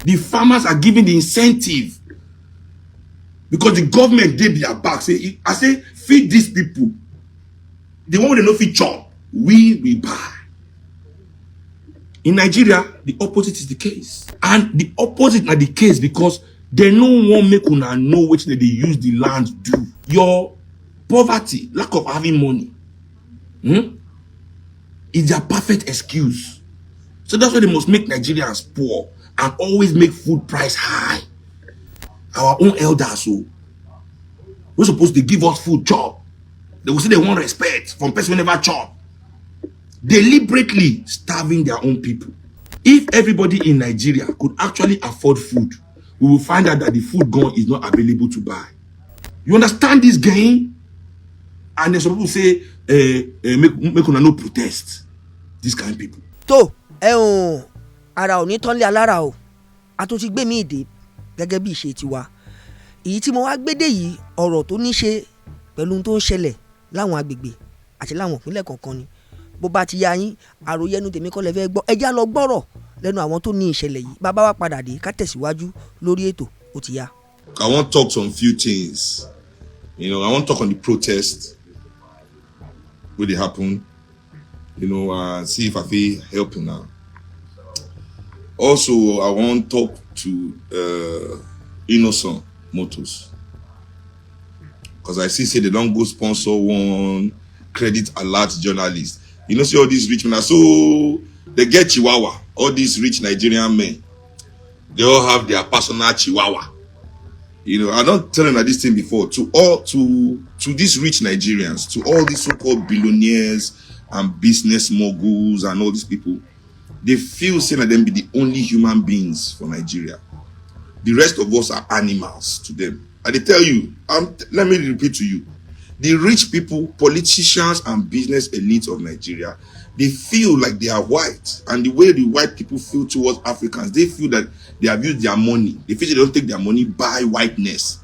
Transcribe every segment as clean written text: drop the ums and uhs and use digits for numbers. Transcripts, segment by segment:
The farmers are giving the incentive because the government did their back. I say, feed these people. The one they no fit chop, we buy. In Nigeria, the opposite is the case. And the opposite are the case because they no one make una know which they use the land do. Your poverty, lack of having money, is their perfect excuse. So that's why they must make Nigerians poor and always make food price high. Our own elders, we're supposed to give us food chop. They will say they want respect from person who never chop. Deliberately starving their own people. If everybody in Nigeria could actually afford food, we will find out that the food gone is not available to buy. You understand this game? And then some people say, make una no protest. These kind of people. To, ara ò ní tán lé alára o. A tún ti gbé mi ìdè gẹ́gẹ́ bí ìṣe tiwa. Èyí tí mo wá gbédè yìí ọ̀rọ̀ tó ní ṣe pẹ̀lú tó ń ṣẹlẹ̀ láwọn agbègbè àti láwọn ìpínlẹ̀ kọ̀ọ̀kan ni. Bó bá ti yá yín àròyé ẹnu tèmi kọ́ lẹ fẹ́ gbọ́. Ẹ já lọ gbọ́rọ̀ lẹ́nu àwọn tó ní ìṣẹ̀lẹ̀ yìí. Bàbá wa padà dé ká tẹ̀síwájú lórí ètò ó ti yá. I want to talk some few things. I want to talk on the protest where they happen. See if I feel helping now. Also, I want to talk to Innocent Motors. Because I see say they don't go sponsor one credit alert journalist. See all these rich men. So they get Chihuahua. All these rich Nigerian men. They all have their personal Chihuahua. I don't tell them this thing before. To these rich Nigerians, to all these so-called billionaires and business moguls and all these people, they feel saying that them be the only human beings for Nigeria. The rest of us are animals to them. And they tell you, let me repeat to you, the rich people, politicians and business elites of Nigeria, they feel like they are white. And the way the white people feel towards Africans, they feel that they have used their money. They feel they don't take their money, buy whiteness.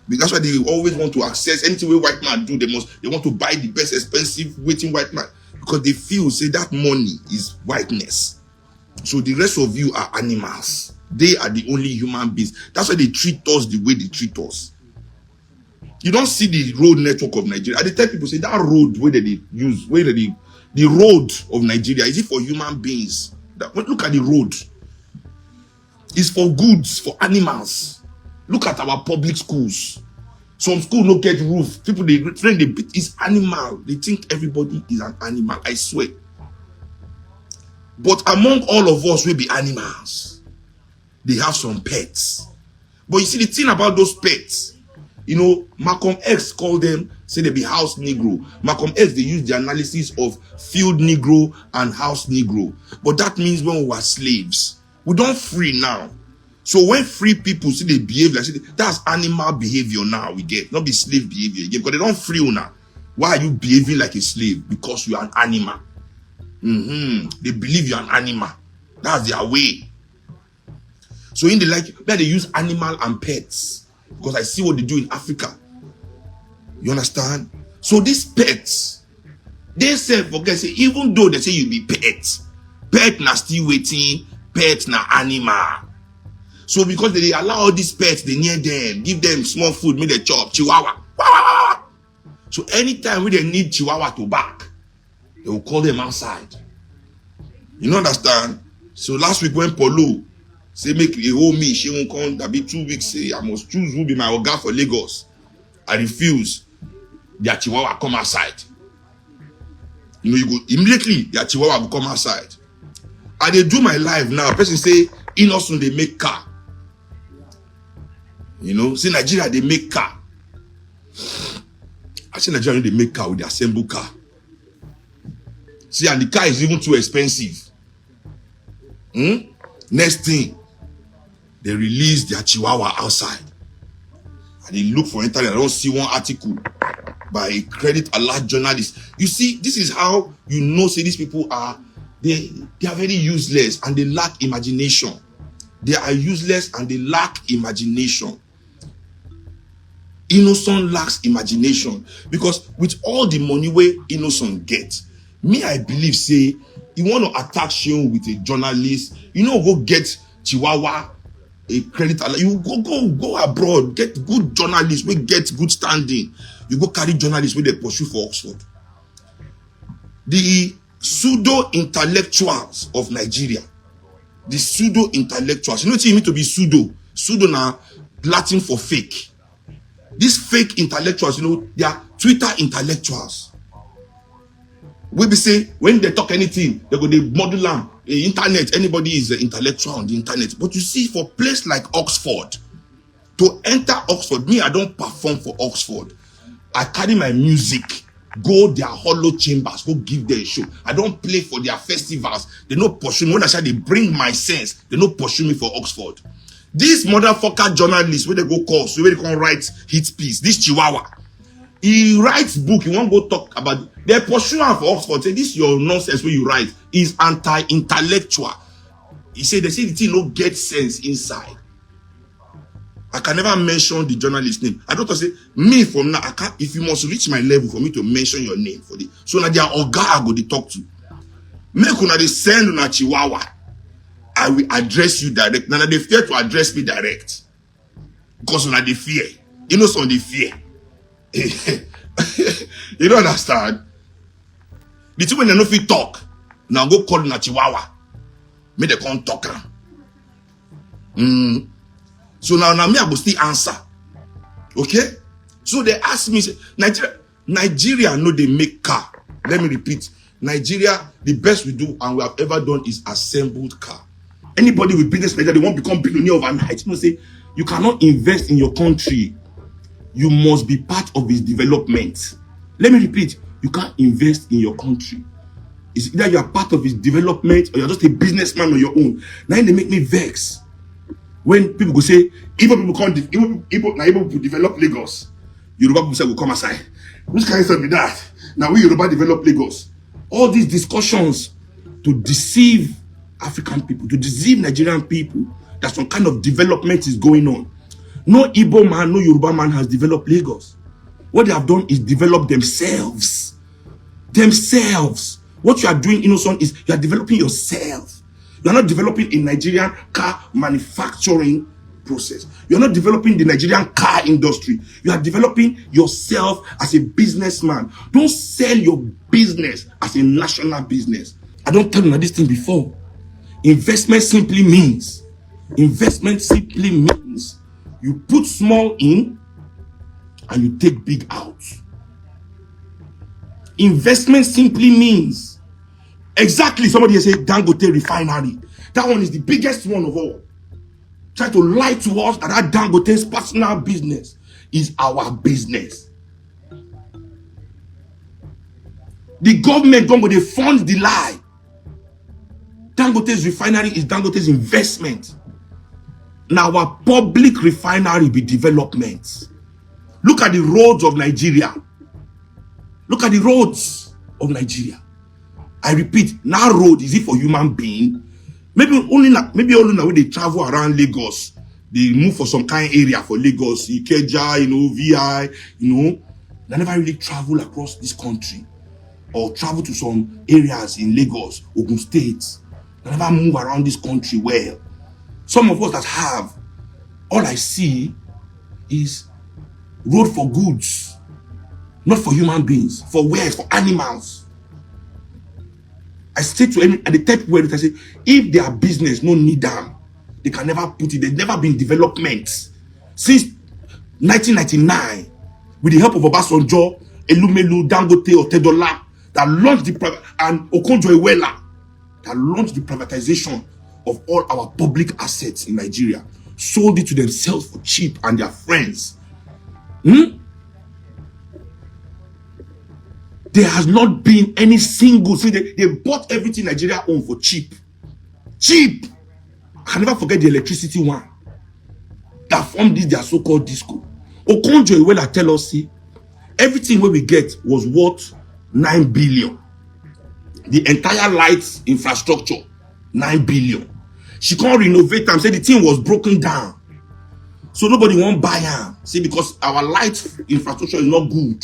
Because that's why they always want to access anything where white man do. They want to buy the best expensive waiting white man. Because they feel, say, that money is whiteness. So the rest of you are animals. They are the only human beings. That's why they treat us the way they treat us. You don't see the road network of Nigeria. I tell people, say, that road where they use, the road of Nigeria, is it for human beings? Look at the road. It's for goods, for animals. Look at our public schools. Some schools don't get roof. People, they train, it's animal. They think everybody is an animal. I swear. But among all of us, we be animals. They have some pets. But you see, the thing about those pets, Malcolm X called them, say they be house Negro. Malcolm X, they use the analysis of field Negro and house Negro. But that means when we were slaves. We don't free now. So when free people see they behave like, that's animal behavior now we get. Not be slave behavior again. Because they don't free you now. Why are you behaving like a slave? Because you are an animal. They believe you're an animal. That's their way. So in the where they use animal and pets. Because I see what they do in Africa. You understand? So these pets, they say, forget, say, even though they say you be pet na still waiting, pet na animal. So because they allow all these pets, they near them, give them small food, make they chop, chihuahua. So anytime when they need chihuahua to bark, they will call them outside. You know, understand? So last week when Polo say make a whole me, she won't come, that be 2 weeks, say I must choose who be my oga for Lagos. I refuse. Their chihuahua come outside. You go immediately, their chihuahua will come outside. And they do my life now. Person say, Innocent, they make car. See Nigeria, they make car. I say Nigeria, they make car with the assemble car. See, and the car is even too expensive. Next thing, they release their chihuahua outside. And they look for internet. I don't see one article by a credit alert journalist. You see, this is how say these people are, they are very useless and they lack imagination. They are useless and they lack imagination. Innocent lacks imagination because with all the money where Innocent gets, me I believe say you want to attack Seun with a journalist, go get Chihuahua, a credit. You go abroad, get good journalists, we get good standing. You go carry journalists where they pursue for Oxford. The pseudo intellectuals of Nigeria, the pseudo intellectuals. You know what you mean to be pseudo? Pseudo now Latin for fake. These fake intellectuals, you know, they are Twitter intellectuals. We be say when they talk anything, they go they model them. The internet, anybody is an intellectual on the internet. But you see, for a place like Oxford, to enter Oxford, me, I don't perform for Oxford. I carry my music, go their hollow chambers, go give them a show. I don't play for their festivals. They don't pursue me. When I say they bring my sense, they don't pursue me for Oxford. These motherfucker journalists, where they go course, where they can write hit piece, this Chihuahua, he writes book, he won't go talk about it. They pursue him for Oxford, say this your nonsense where you write is anti-intellectual. He said they say the thing no get sense inside. I can never mention the journalist's name. I don't say me from now. I can't. If you must reach my level for me to mention your name for the so now they are oga I go to talk to. Make una they send una Chihuahua. I will address you direct. Now they fear to address me direct because una they fear. You know some they fear. You don't understand. The two when they no fit talk, now go call na Chihuahua. Make they come talk. So now me I go still answer. Okay? So they ask me, say, Nigeria know they make car. Let me repeat. Nigeria, the best we do and we have ever done is assembled car. Anybody with business measure, they won't become billionaire overnight. You know, say you cannot invest in your country. You must be part of its development. Let me repeat. You can't invest in your country. It's either you are part of its development or you're just a businessman on your own. Now they make me vex. When people go say, Igbo people can't, Igbo people develop Lagos. Yoruba people say will come aside. Which kind of stuff be that? Now we Yoruba develop Lagos. All these discussions to deceive African people, to deceive Nigerian people, that some kind of development is going on. No Igbo man, no Yoruba man has developed Lagos. What they have done is develop themselves. Themselves. What you are doing, Innocent, is you are developing yourself. You are not developing a Nigerian car manufacturing process. You are not developing the Nigerian car industry. You are developing yourself as a businessman. Don't sell your business as a national business. I don't tell you this thing before. Investment simply means you put small in and you take big out. Investment simply means exactly, somebody say Dangote refinery. That one is the biggest one of all. Try to lie to us that Dangote's personal business is our business. The government going to fund the lie. Dangote's refinery is Dangote's investment. Now our public refinery be development. Look at the roads of Nigeria. Look at the roads of Nigeria. I repeat, now road is it for human being? Maybe only now when they travel around Lagos, they move for some kind of area for Lagos, Ikeja, VI, they never really travel across this country or travel to some areas in Lagos, Ogun State. They never move around this country well. Some of us that have, all I see is road for goods, not for human beings, for where? For animals. I say to any, at the type where I say, if their business no need them, they can never put it. There's never been development since 1999 with the help of Obasanjo, Elumelu, Dangote, Otedola that launched the and Okonjo-Iweala that launched the privatization of all our public assets in Nigeria, sold it to themselves for cheap and their friends. There has not been any single thing. They bought everything Nigeria owned for cheap. Cheap. I can never forget the electricity one that formed this their so-called disco. Okonjo-Iweala tell us, see, everything where we get was worth 9 billion. The entire lights infrastructure, 9 billion. She can't renovate them, say the thing was broken down. So nobody won't buy them. See, because our light infrastructure is not good.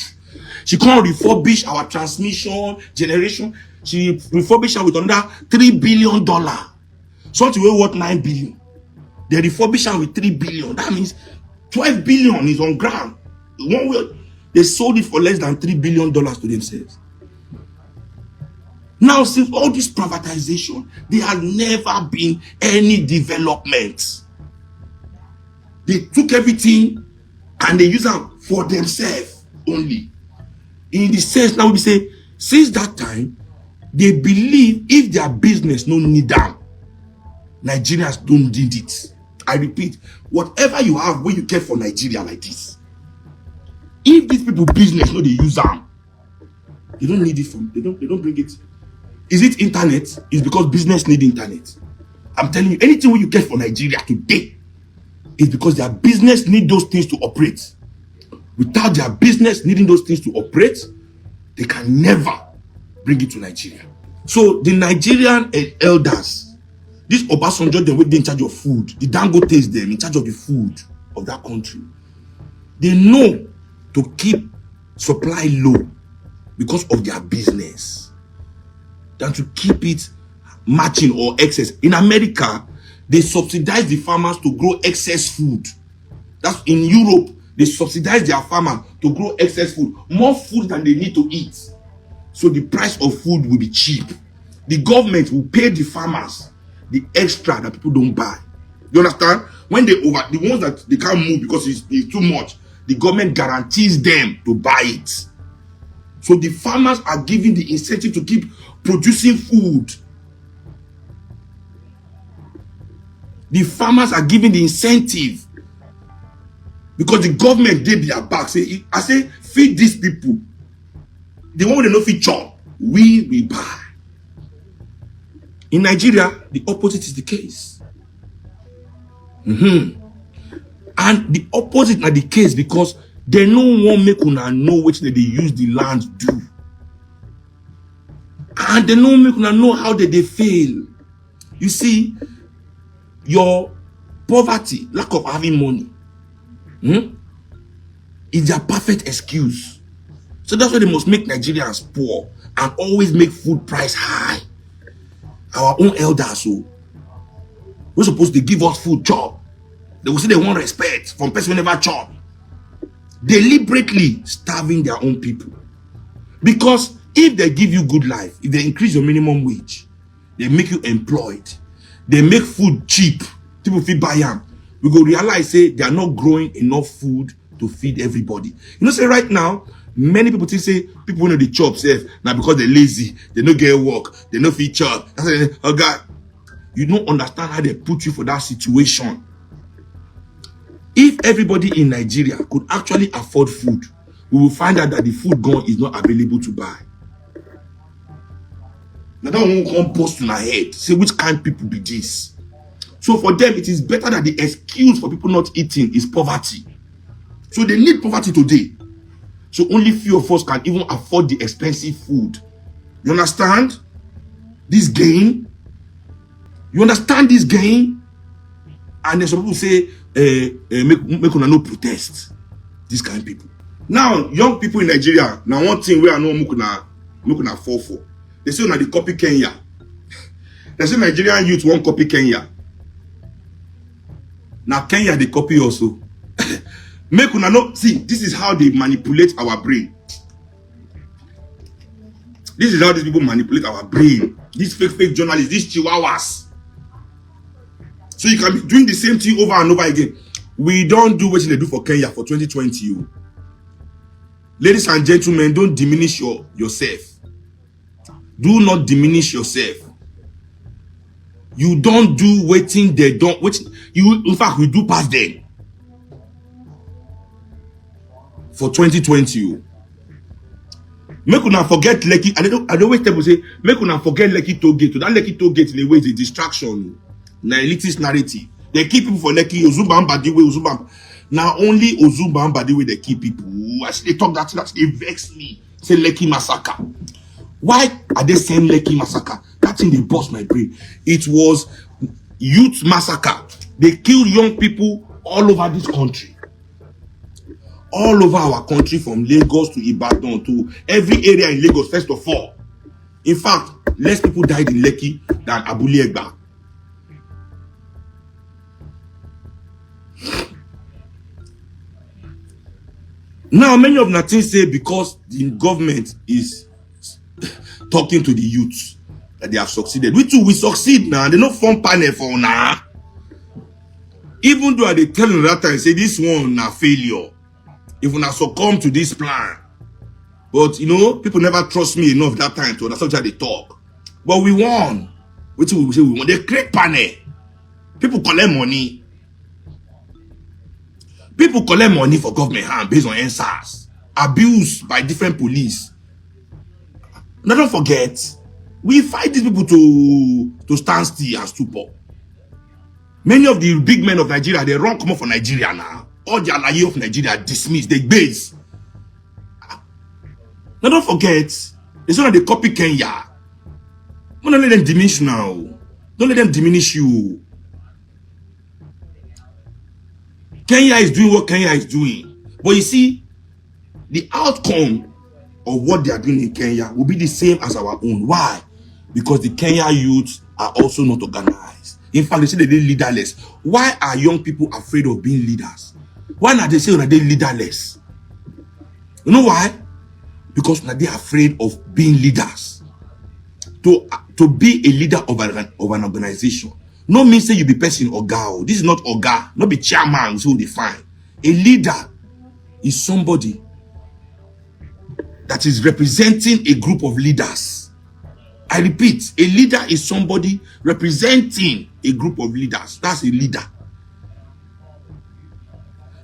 She can't refurbish our transmission, generation. She refurbished her with another $3 billion. Something worth 9 billion. They refurbish them with 3 billion. That means 12 billion is on ground. One way, they sold it for less than $3 billion to themselves. Now, since all this privatization, there has never been any development. They took everything and they use them for themselves only. In the sense, now we say, since that time, they believe if their business no need them, Nigerians don't need it. I repeat, whatever you have when you care for Nigeria like this, if these people business no they use them, they don't need it from, they don't bring it. Is it internet? It's because business need internet. I'm telling you, anything when you care for Nigeria today is because their business need those things to operate. Without their business needing those things to operate, they can never bring it to Nigeria. So the Nigerian elders, this Obasanjo, they were in charge of food. The Dangote is them in charge of the food of that country. They know to keep supply low because of their business than to keep it matching or excess. In America, they subsidize the farmers to grow excess food. That's in Europe. They subsidize their farmers to grow excess food, more food than they need to eat. So the price of food will be cheap. The government will pay the farmers the extra that people don't buy. You understand? When they the ones that they can't move because it's too much, the government guarantees them to buy it. So the farmers are given the incentive to keep producing food. The farmers are given the incentive because the government did their back. I say, feed these people. The one they no fit chop, we will buy. In Nigeria, the opposite is the case. And the opposite are the case because they no one make una know which they use the land do. And they no make una know how they fail. You see, your poverty, lack of having money, is their perfect excuse. So that's why they must make Nigerians poor and always make food price high. Our own elders, we're supposed to give us food chop. They will say they want respect from person who never chop. Deliberately starving their own people. Because if they give you good life, if they increase your minimum wage, they make you employed, they make food cheap, people feel buy them, we go realize say they are not growing enough food to feed everybody. You know, say right now, many people think say people know the chop safe now because they're lazy, they don't get work, they don't feed chop. Oh God, you don't understand how they put you for that situation. If everybody in Nigeria could actually afford food, we will find out that the food gone is not available to buy. Now that one will come post in our head, say which kind of people be this. So for them, it is better that the excuse for people not eating is poverty. So they need poverty today. So only few of us can even afford the expensive food. You understand this game? You understand this game? And then some people say, make una no protest. These kind of people. Now, young people in Nigeria, now one thing where I know make una fall for. They say una they copy Kenya. They say Nigerian youth won't copy Kenya. Now Kenya they copy also. Make una know, see, this is how they manipulate our brain. This is how these people manipulate our brain. These fake journalists, these chihuahuas. So you can be doing the same thing over and over again. We don't do what they do for Kenya for 2020. Ladies and gentlemen, don't diminish yourself. Do not diminish yourself. You don't do waiting they don't. You, in fact, we do past them. For 2020, make una forget Lekki. I don't always tell people say make una forget Lekki toll gate. That Lekki toll gate in a way is a distraction. Na elitist narrative. They keep people for Lekki. Ozumba Mbadiwe, Ozumba. Now only Ozumba Mbadiwe they keep people. I see they talk that they vex me. Say Lekki massacre. Why are they saying Lekki massacre? That thing they bust my brain. It was youth massacre. They killed young people all over this country. All over our country, from Lagos to Ibadan to every area in Lagos, first of all. In fact, less people died in Lekki than Abule Egba. Now, many of Natin say because the government is talking to the youth that they have succeeded. We too, we succeed now. They not form panel for now. Even though they tell them that time, say this one na failure. If we succumb to this plan. But you know, people never trust me enough that time to understand how they talk. But we won. Which we say we won. They create panel. People collect money. People collect money for government hand based on NSAS. Abused by different police. Now don't forget, we fight these people to stand still and stupor. Many of the big men of Nigeria, they run come up for Nigeria now. All the allies of Nigeria dismissed, they base. Now don't forget, it's not that they copy Kenya. Don't let them diminish now. Don't let them diminish you. Kenya is doing what Kenya is doing. But you see, the outcome of what they are doing in Kenya will be the same as our own. Why? Because the Kenya youths are also not organized. In fact, they say they're leaderless. Why are young people afraid of being leaders? Why not they say that they're leaderless? You know why? Because they're afraid of being leaders. To be a leader of an organization. No means say you be person oga. This is not oga. Not be chairman so define. A leader is somebody that is representing a group of leaders. I repeat, a leader is somebody representing a group of leaders. That's a leader.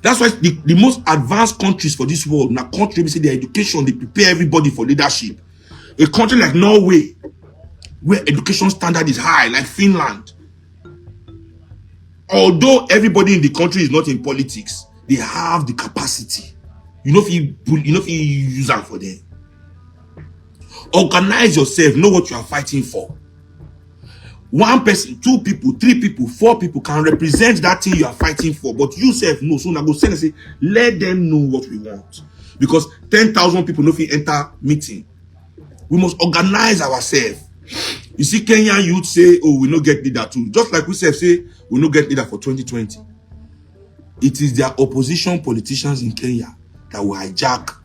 That's why the most advanced countries for this world, now country, we say their education, they prepare everybody for leadership. A country like Norway, where education standard is high, like Finland. Although everybody in the country is not in politics, they have the capacity. You know if you use that for them. Organize yourself, know what you are fighting for. One person, 2 people, 3 people, 4 people can represent that thing you are fighting for, but you self know. So now go send and say, let them know what we want. Because 10,000 people know if you enter meeting. We must organize ourselves. You see, Kenyan youth say, oh, we no get leader too. Just like we say, we no get leader for 2020. It is their opposition politicians in Kenya that will hijack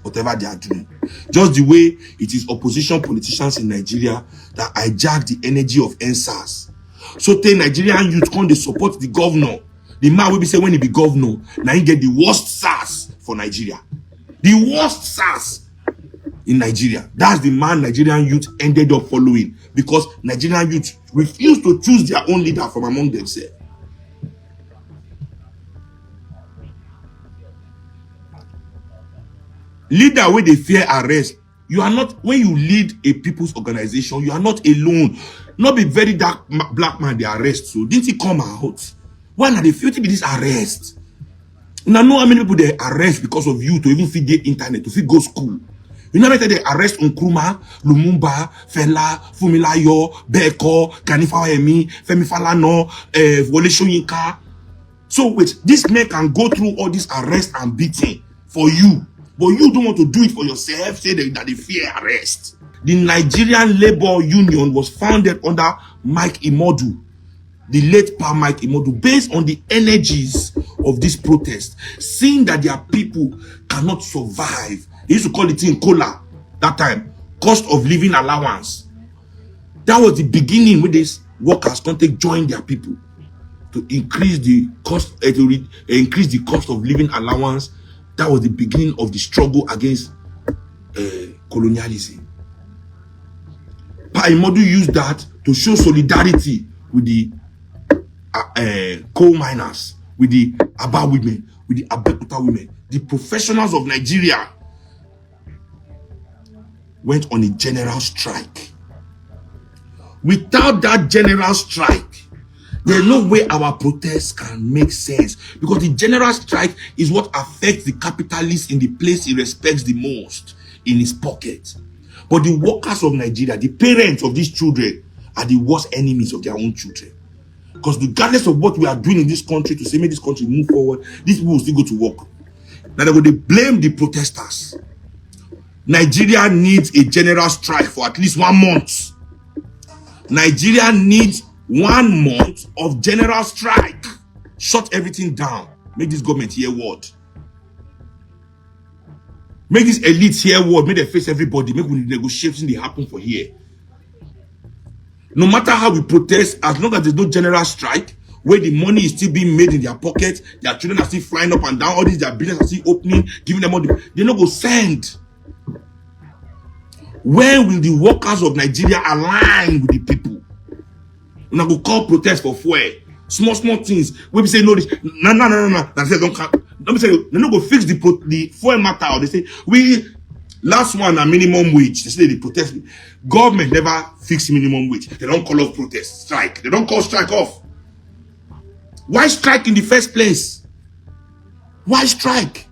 whatever they are doing. Just the way it is opposition politicians in Nigeria that hijack the energy of NSAS. So the Nigerian youth come they support the governor. The man will be say when he be governor, now he get the worst SARS for Nigeria. The worst SARS in Nigeria. That's the man Nigerian youth ended up following because Nigerian youth refused to choose their own leader from among themselves. Leader where they fear arrest. You are not, when you lead a people's organization, you are not alone. Not be very dark black man they arrest. So didn't he come out? Why not they feel to be this arrest? Now know how many people they arrest because of you to even feed the internet, to feed go school. You know they arrest Nkrumah, Lumumba, Fela, Fumilayo, Beko, Kanifawemi, Femi Falana, Wole Soyinka. So wait, this man can go through all this arrest and beating for you. But you don't want to do it for yourself, say that they fear arrest. The Nigerian Labour Union was founded under Mike Imodu, the late Pa Mike Imodu, based on the energies of this protest, seeing that their people cannot survive. They used to call it in Kola that time, cost of living allowance. That was the beginning when these workers can't join their people to increase the cost, increase the cost of living allowance. That was the beginning of the struggle against colonialism. Pa Imodu used that to show solidarity with the coal miners, with the Aba women, with the Abeokuta women. The professionals of Nigeria went on a general strike. Without that general strike, there's no way our protests can make sense, because the general strike is what affects the capitalist in the place he respects the most, in his pocket. But the workers of Nigeria, the parents of these children, are the worst enemies of their own children. Because regardless of what we are doing in this country to say make this country move forward, these people will still go to work. Now they blame the protesters. Nigeria needs a general strike for at least 1 month. Nigeria needs 1 month of general strike. Shut everything down. Make this government hear word. Make this elite here world, make them face everybody, make we negotiations they happen for here. No matter how we protest, as long as there's no general strike, where the money is still being made in their pockets, their children are still flying up and down, all these their business are still opening, giving them money, they're not going to send. When will the workers of Nigeria align with the people? We're not going to call protest for fuel. Small things. When we say no, no. They say don't. Let me say they're not going to fix the fuel matter. Or they say last one a minimum wage. They say they protest. Government never fix minimum wage. They don't call off protest, strike. They don't call strike off. Why strike in the first place? Why strike?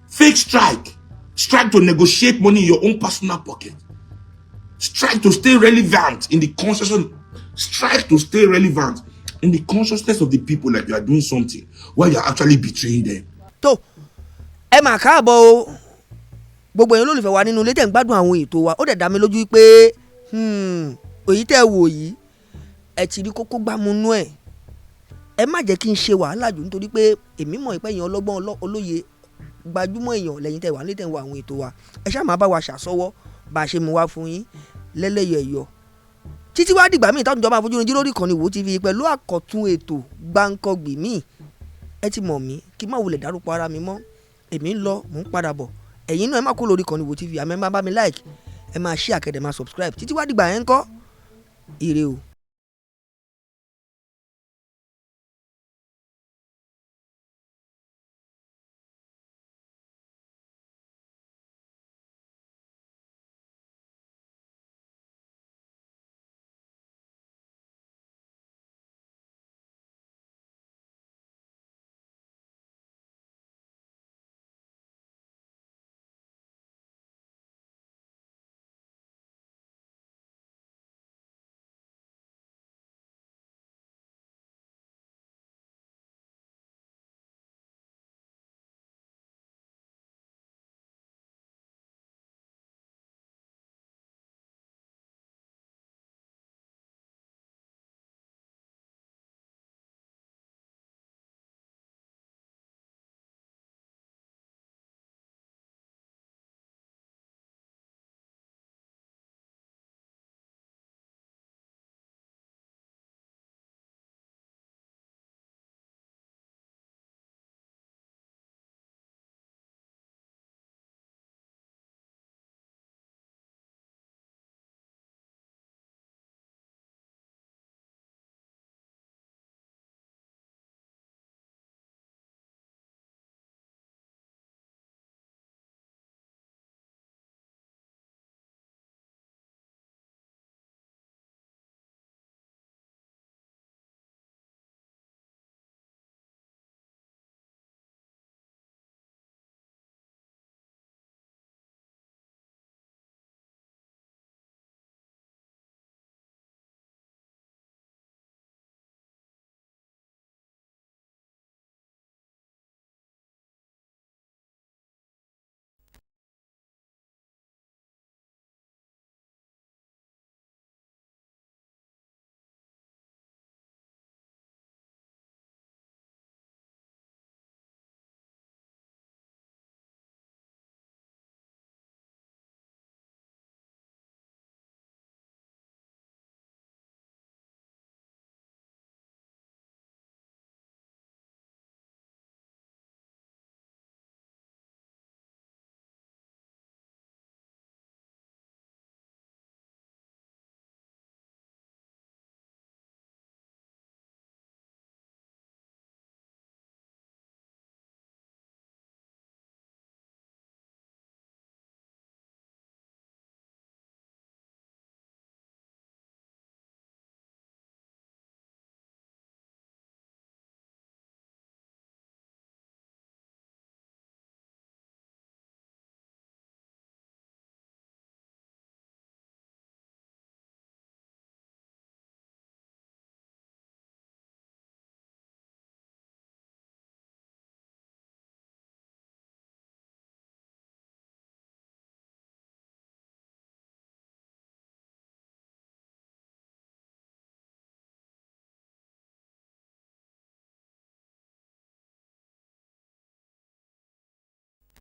Fake strike. Strike to negotiate money in your own personal pocket. Strike to stay relevant in the consciousness. Strike to stay relevant in the consciousness of the people, like you are doing something while you are actually betraying them. tó ẹ mà káàbọ̀ o gbogbo èèyàn olólùfẹ́ wa nínú ilé tẹ̀ ń gbádùn àwọn ètò wa ó dẹ̀ dá mi lójú pé òyì tẹ́ wò yìí ẹ ti rí kókó gbámúnú ẹ̀ ẹ má jẹ́ kí n ṣe wàhálà jù nítorí pé èmi mọ̀ pé èèyàn ọlọ́gbọ́n olóye gbajúmọ̀ èèyàn lẹ́yìn tẹ̀ wà nílé tẹ̀ ń wo àwọn ètò wa ẹ ṣáà máa bá wa ṣàsọwọ́ bá a ṣe mú wá fún yín lẹ́lẹ́yẹ̀yọ̀ títí wá dìgbà míì táwọn ìjọba àfojúrin lórí ìkànnì Wo TV pẹ̀lú àkọ́tún ètò gbáǹkọ́gbì míì ẹ ti mọ̀ mí kí n má wulẹ̀ dárúkọ ara mi mọ́ èmi ń lọ mò ń padà bọ̀ ẹ̀yin náà ẹ má kó lórí ìkànnì Wo TV àmọ́ ẹ má bá mi like ẹ máa share kẹ́dẹ̀ máa subscribe títí wá dìgbà yẹn ń kọ́ ire o.